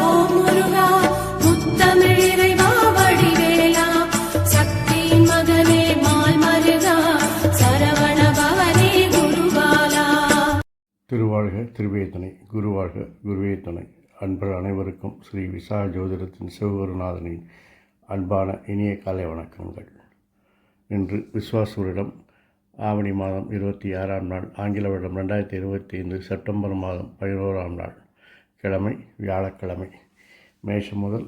ஓம் முருகா முத்தமிழிறைவா வடிவேலா சக்தியின் மகனே மால் மருகா சரவண பவனே குருபாலா. திருவாழ்க திருவே துணை, குருவாழ்க குருவே துணை. அன்பர் அனைவருக்கும் ஸ்ரீ விசாக ஜோதிடத்தின் சிவகுருநாதனின் அன்பான இனிய காலை வணக்கங்கள். இன்று விஸ்வாசூரிடம் ஆவணி மாதம் 26ஆம் நாள், ஆங்கில வருடம் 2025 செப்டம்பர் மாதம் 11ஆம் நாள், கிழமை வியாழக்கிழமை. மேஷம் முதல்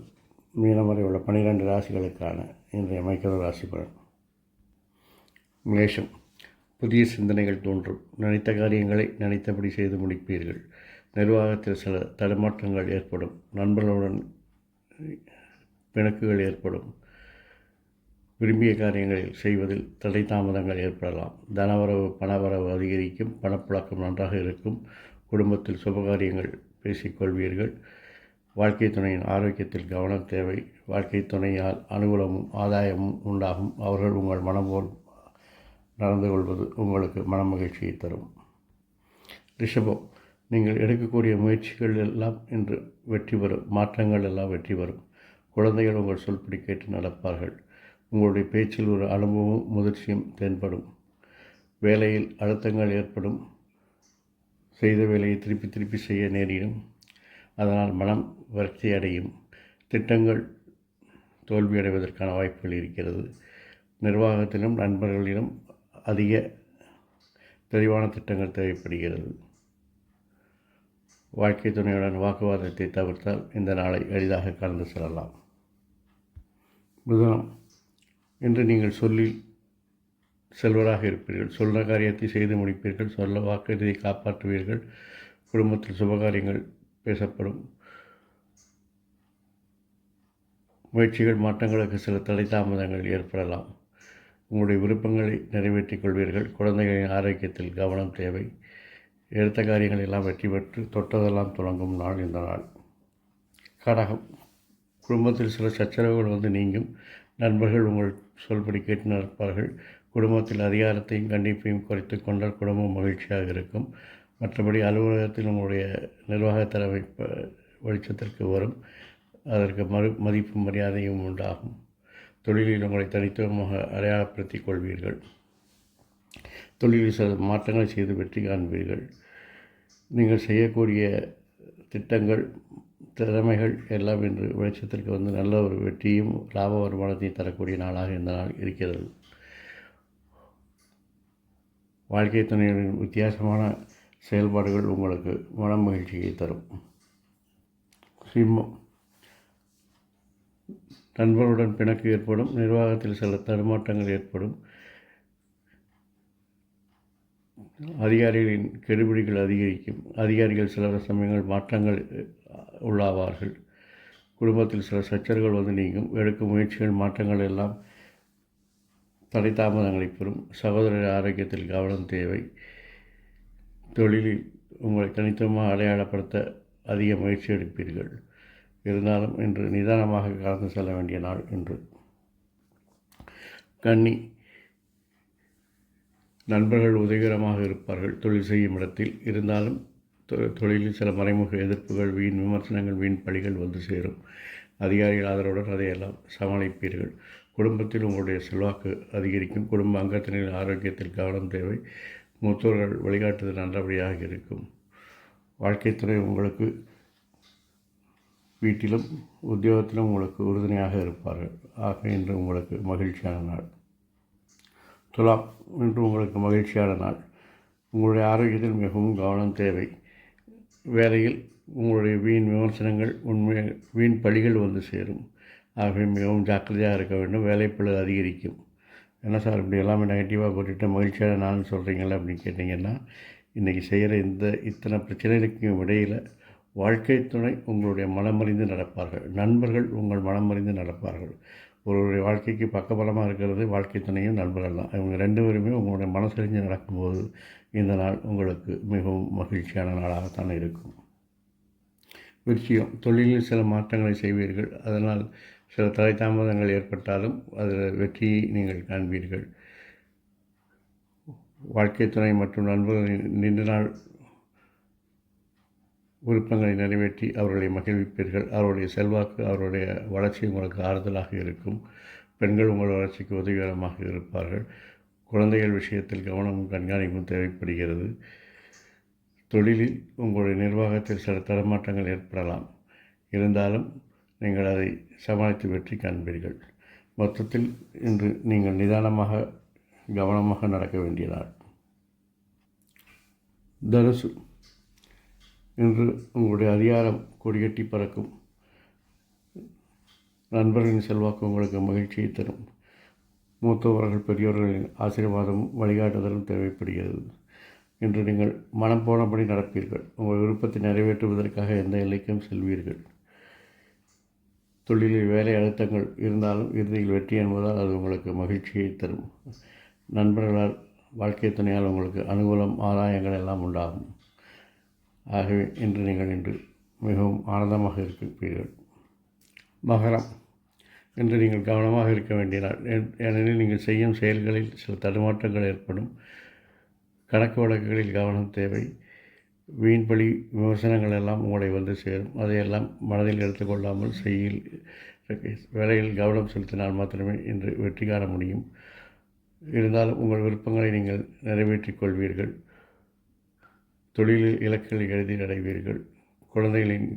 மீனம் வரை உள்ள 12 ராசிகளுக்கான இன்றைய மைக்கேல் ராசி பலன். மேஷம். புதிய சிந்தனைகள் தோன்றும். நினைத்த காரியங்களை நினைத்தபடி செய்து முடிப்பீர்கள். நிர்வாகத்தில் சில தடுமாற்றங்கள் ஏற்படும். நண்பர்களுடன் பிணக்குகள் ஏற்படும். விரும்பிய காரியங்களில் செய்வதில் தடை தாமதங்கள் ஏற்படலாம். தனவரவு பணவரவு அதிகரிக்கும். பணப்புழக்கம் நன்றாக இருக்கும். குடும்பத்தில் சுபகாரியங்கள் பேசிக்கொள்வீர்கள். வாழ்க்கை துணையின் ஆரோக்கியத்தில் கவனம் தேவை. வாழ்க்கை துணையால் அனுகூலமும் ஆதாயமும் உண்டாகும். அவர்கள் உங்கள் மனம் போல் நடந்து கொள்வது உங்களுக்கு மன மகிழ்ச்சியை தரும். ரிஷபம். நீங்கள் எடுக்கக்கூடிய முயற்சிகள் எல்லாம் இன்று வெற்றி பெறும். மாற்றங்கள் எல்லாம் வெற்றி பெறும். குழந்தைகள் உங்கள் சொல்படி கேட்டு நடப்பார்கள். உங்களுடைய பேச்சில் ஒரு அனுபவமும் முதிர்ச்சியும் தென்படும். வேலையில் அழுத்தங்கள் ஏற்படும். செய்த வேலையை திருப்பி திருப்பி செய்ய நேரிடும். அதனால் மனம் விரக்தி அடையும். திட்டங்கள் தோல்வியடைவதற்கான வாய்ப்புகள் இருக்கிறது. நிர்வாகத்திலும் நண்பர்களிலும் அதிக தெளிவான திட்டங்கள் தேவைப்படுகிறது. வாழ்க்கை துணையுடன் வாக்குவாதத்தை தவிர்த்தால் இந்த நாளை எளிதாக கடந்து செல்லலாம். மிதுனம். இன்று நீங்கள் சொல்லில் செல்வராக இருப்பீர்கள். சொல்ல காரியத்தை செய்து முடிப்பீர்கள். சொல்ல வாக்குறுதியை காப்பாற்றுவீர்கள். குடும்பத்தில் சுபகாரியங்கள் பேசப்படும். முயற்சிகள் மாற்றங்களுக்கு சில தடை தாமதங்கள் ஏற்படலாம். உங்களுடைய விருப்பங்களை நிறைவேற்றிக் கொள்வீர்கள். குழந்தைகளின் ஆரோக்கியத்தில் கவனம் தேவை. எடுத்த காரியங்கள் எல்லாம் வெற்றி பெற்று தொட்டதெல்லாம் தொடங்கும் நாள் இந்த நாள். கடகம். குடும்பத்தில் சில சச்சரவுகள் வந்து நீங்கும். நண்பர்கள் உங்கள் சொல்படி கேட்டு நடப்பார்கள். குடும்பத்தில் அதிகாரத்தையும் கண்டிப்பையும் குறைத்து கொண்டால் குடும்பம் மகிழ்ச்சியாக இருக்கும். மற்றபடி அலுவலகத்தில் உங்களுடைய நிர்வாக திறமை வெளிச்சத்திற்கு வரும். அதற்கு மதிப்பு மரியாதையும் உண்டாகும். தொழிலில் உங்களை தனித்துவமாக அடையாளப்படுத்திக் கொள்வீர்கள். தொழிலில் சில மாற்றங்களை செய்து வெற்றி காண்பீர்கள். நீங்கள் செய்யக்கூடிய திட்டங்கள் திறமைகள் எல்லாம் இன்று வெளிச்சத்திற்கு வந்து நல்ல ஒரு வெற்றியும் லாப வருமானத்தையும் தரக்கூடிய நாளாக இந்த நாள் இருக்கிறது. வாழ்க்கை துணையின் வித்தியாசமான செயல்பாடுகள் உங்களுக்கு மன மகிழ்ச்சியை தரும். சிம்மம். நண்பர்களுடன் பிணக்கு ஏற்படும். நிர்வாகத்தில் சில தடுமாற்றங்கள் ஏற்படும். அதிகாரிகளின் கெடுபிடிகள் அதிகரிக்கும். அதிகாரிகள் சில சமயங்கள் மாற்றங்கள் உள்ளாவார்கள். குடும்பத்தில் சில சச்சரவுகள் வந்து நீங்கும். எடுக்கும் முயற்சிகள் மாற்றங்கள் எல்லாம் தடை தாமதங்களை பெறும். சகோதரர் ஆரோக்கியத்தில் கவனம் தேவை. தொழிலில் உங்களை தனித்துவமாக அடையாளப்படுத்த அதிக முயற்சி எடுப்பீர்கள். இருந்தாலும் இன்று நிதானமாக கடந்து செல்ல வேண்டிய நாள் இன்று. கன்னி. நண்பர்கள் உதவிகரமாக இருப்பார்கள் தொழில் செய்யும் இடத்தில். இருந்தாலும் தொழிலில் சில மறைமுக எதிர்ப்புகள், வீண் விமர்சனங்கள், வீண் பழிகள் வந்து சேரும். அதிகாரிகள் ஆதரவுடன் அதையெல்லாம் சமாளிப்பீர்கள். குடும்பத்தில் உங்களுடைய செல்வாக்கு அதிகரிக்கும். குடும்ப அங்கத்தினரின் ஆரோக்கியத்தில் கவனம் தேவை. மூத்தோர்கள் வழிகாட்டுதல் நல்லபடியாக இருக்கும். வாழ்க்கை துணை உங்களுக்கு வீட்டிலும் உத்தியோகத்திலும் உங்களுக்கு உறுதுணையாக இருப்பார்கள். ஆக இன்று உங்களுக்கு மகிழ்ச்சியான நாள். துலாம். இன்று உங்களுக்கு மகிழ்ச்சியான நாள். உங்களுடைய ஆரோக்கியத்தில் மிகவும் கவனம் தேவை. வேலையில் உங்களுடைய வீண் விமர்சனங்கள், வீண் பழிகள் வந்து சேரும். ஆகவே மிகவும் ஜாக்கிரதையாக இருக்க வேண்டும். வேலைப்பளு அதிகரிக்கும். என்ன சார் இப்படி எல்லாமே நெகட்டிவாக போட்டுட்டு மகிழ்ச்சியான நாள்னு சொல்கிறீங்களா அப்படின்னு கேட்டிங்கன்னா, இன்றைக்கி செய்கிற இத்தனை பிரச்சனைகளுக்கும் இடையில் வாழ்க்கை துணை உங்களுடைய மனமறிந்து நடப்பார்கள். நண்பர்கள் உங்கள் மனமறிந்து நடப்பார்கள். ஒருவருடைய வாழ்க்கைக்கு பக்கபலமாக இருக்கிறது வாழ்க்கை துணையும் நண்பர்கள் தான். இவங்க ரெண்டு பேருமே உங்களுடைய மனசறிஞ்சு நடக்கும்போது இந்த நாள் உங்களுக்கு மிகவும் மகிழ்ச்சியான நாளாகத்தான் இருக்கும். விருச்சிகம். தொழிலில் சில மாற்றங்களை செய்வீர்கள். அதனால் சில தடை தாமதங்கள் ஏற்பட்டாலும் அதில் வெற்றியை நீங்கள் காண்பீர்கள். வாழ்க்கை துணை மற்றும் நண்பர்களின் நீண்ட நாள் விருப்பங்களை நிறைவேற்றி அவர்களை மகிழ்விப்பீர்கள். அவருடைய செல்வாக்கு, அவருடைய வளர்ச்சி உங்களுக்கு ஆறுதலாக இருக்கும். பெண்கள் உங்கள் வளர்ச்சிக்கு உதவிகரமாக இருப்பார்கள். குழந்தைகள் விஷயத்தில் கவனமும் கண்காணிப்பும் தேவைப்படுகிறது. தொழிலில் உங்களுடைய நிர்வாகத்தில் சில தடுமாற்றங்கள் ஏற்படலாம். இருந்தாலும் நீங்கள் அதை சமாளித்து வெற்றி காண்பீர்கள். மொத்தத்தில் இன்று நீங்கள் நிதானமாக கவனமாக நடக்க வேண்டிய நாள். தனுசு, இன்று உங்களுடைய அதிகாரம் கொடிகட்டி பறக்கும். நண்பர்களின் செல்வாக்கு உங்களுக்கு மகிழ்ச்சியை தரும். மூத்தவர்கள் பெரியோர்களின் ஆசீர்வாதமும் வழிகாட்டுதலும் தேவைப்படுகிறது. இன்று நீங்கள் மனம் போனபடி நடப்பீர்கள். உங்கள் விருப்பத்தை நிறைவேற்றுவதற்காக எந்த எல்லைக்கும் செல்வீர்கள். தொழிலில் வேலை அழுத்தங்கள் இருந்தாலும் இறுதியில் வெற்றி என்பதால் அது உங்களுக்கு மகிழ்ச்சியை தரும். நண்பர்களால், வாழ்க்கை துணையால் உங்களுக்கு அனுகூலம், ஆதாயங்கள் எல்லாம் உண்டாகும். ஆகவே இன்று மிகவும் ஆனந்தமாக இருப்பீர்கள். மகரம், இன்று நீங்கள் கவனமாக இருக்க வேண்டிய நாள். ஏனெனில் நீங்கள் செய்யும் செயல்களில் சில தடுமாற்றங்கள் ஏற்படும். கணக்கு வழக்குகளில் கவனம் தேவை. வீண்பழி விமர்சனங்கள் எல்லாம் உங்களை வந்து சேரும். அதையெல்லாம் மனதில் எடுத்துக்கொள்ளாமல் வேலையில் கவனம் செலுத்தினால் மாத்திரமே இன்று வெற்றி காண முடியும். இருந்தாலும் உங்கள் விருப்பங்களை நீங்கள் நிறைவேற்றிக் கொள்வீர்கள். தொழிலில் இலக்குகளை எளிதில் அடைவீர்கள். குழந்தைகளின்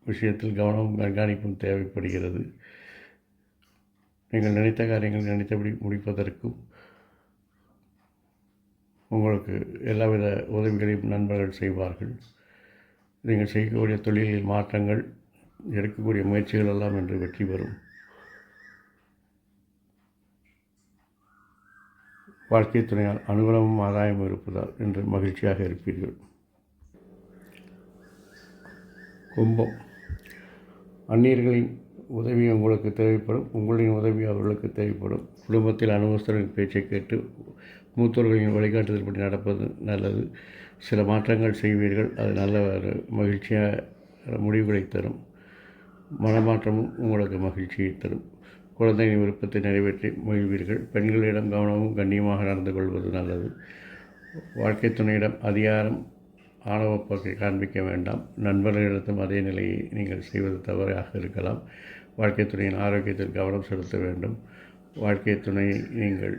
விஷயத்தில் கவனமும் கண்காணிப்பும் தேவைப்படுகிறது. நீங்கள் நினைத்த காரியங்கள் நினைத்தபடி முடிப்பதற்கும் உங்களுக்கு எல்லாவித உதவிகளையும் நண்பர்கள் செய்வார்கள். நீங்கள் செய்யக்கூடிய தொழிலில் மாற்றங்கள், எடுக்கக்கூடிய முயற்சிகள் எல்லாம் இன்று வெற்றி பெறும். வாழ்க்கை துணையால் அனுகூலமும் ஆதாயமும் இருப்பதால் இன்று மகிழ்ச்சியாக இருப்பீர்கள். கும்பம், அந்நியர்களின் உதவி உங்களுக்கு தேவைப்படும். உங்களின் உதவி அவர்களுக்கு தேவைப்படும். குடும்பத்தில் அனுபவஸ்தரின் பேச்சை கேட்டு மூத்தோர்களின் வழிகாட்டுதல்படி நடப்பது நல்லது. சில மாற்றங்கள் செய்வீர்கள். அது நல்ல மகிழ்ச்சியாக முடிவுகளை தரும். மனமாற்றமும் உங்களுக்கு மகிழ்ச்சியை தரும். குழந்தையின் விருப்பத்தை நிறைவேற்றி மகிழ்வீர்கள். பெண்களிடம் கவனமும் கண்ணியமாக நடந்து கொள்வது நல்லது. வாழ்க்கை துணையிடம் அதிகாரம், ஆணவப்போக்கை காண்பிக்க வேண்டாம். நண்பர்களிடத்தும் அதே நிலையை நீங்கள் செய்வது தவறாக இருக்கலாம். வாழ்க்கை துணையின் ஆரோக்கியத்தில் கவனம் செலுத்த வேண்டும். வாழ்க்கை துணையை நீங்கள்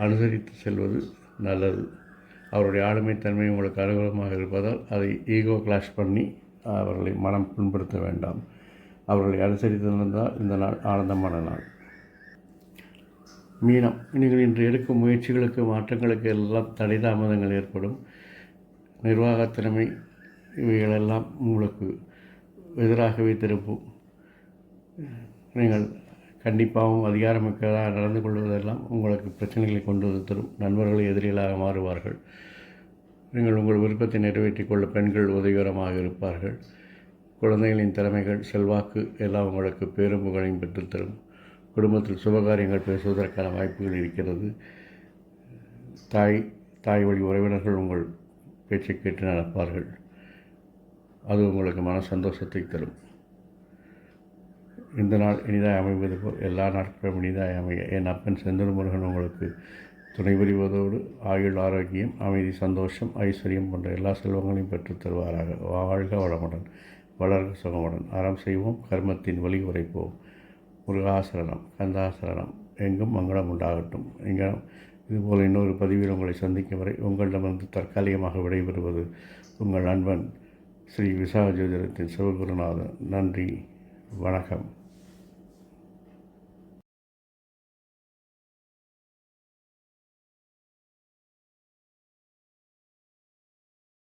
அனுசரித்து செல்வது நல்லது. அவருடைய ஆளுமைத்தன்மை உங்களுக்கு அனுகூலமாக இருப்பதால் அதை ஈகோ கிளாஷ் பண்ணி அவர்களை மனம் புண்படுத்த வேண்டாம். அவர்களை அனுசரித்து நடந்தால் இந்த நாள் ஆனந்தமான நாள். மீனம், நீங்கள் இன்று எடுக்கும் முயற்சிகளுக்கு, மாற்றங்களுக்கு எல்லாம் தடை தாமதங்கள் ஏற்படும். நிர்வாகத்திறமை இவைகளெல்லாம் உங்களுக்கு எதிராகவே திருப்பும். நீங்கள் கண்டிப்பாகவும் அதிகாரமிக்கதாக நடந்து கொள்வதெல்லாம் உங்களுக்கு பிரச்சனைகளை கொண்டு வந்து தரும். நண்பர்களை எதிரிகளாக மாறுவார்கள். நீங்கள் உங்கள் விருப்பத்தை நிறைவேற்றிக் கொள்ள பெண்கள் உதவிகரமாக இருப்பார்கள். குழந்தைகளின் திறமைகள், செல்வாக்கு எல்லாம் உங்களுக்கு பேரும் புகழையும் பெற்றுத்தரும். குடும்பத்தில் சுபகாரியங்கள் பேசுவதற்கான வாய்ப்புகள் இருக்கிறது. தாய் வழி உறவினர்கள் உங்கள் பேச்சை கேட்டு நடப்பார்கள். அது உங்களுக்கு மன சந்தோஷத்தை தரும். இந்த நாள் இனிதாய் அமைவது போல் எல்லா நாட்களும் இனிதாய் அமைய என் அப்பன் செந்தூர் முருகன் உங்களுக்கு துணை புரிவதோடு ஆயுள், ஆரோக்கியம், அமைதி, சந்தோஷம், ஐஸ்வர்யம் போன்ற எல்லா செல்வங்களையும் பெற்றுத் தருவாராக. வாழ்க வளமுடன், வளர்க சுகமுடன். அறம் செய்வோம், கர்மத்தின் வழி உரைப்போம். முருகாசரணம், கந்தாசரணம். எங்கும் மங்களம் உண்டாகட்டும். இதுபோல் இன்னொரு பதிவில் உங்களை சந்திக்கும் வரை உங்களிடமிருந்து தற்காலிகமாக விடைபெறுவது உங்கள் நண்பன் ஸ்ரீ விசாக ஜோதிடத்தின் சிவகுருநாதன். நன்றி, வணக்கம்.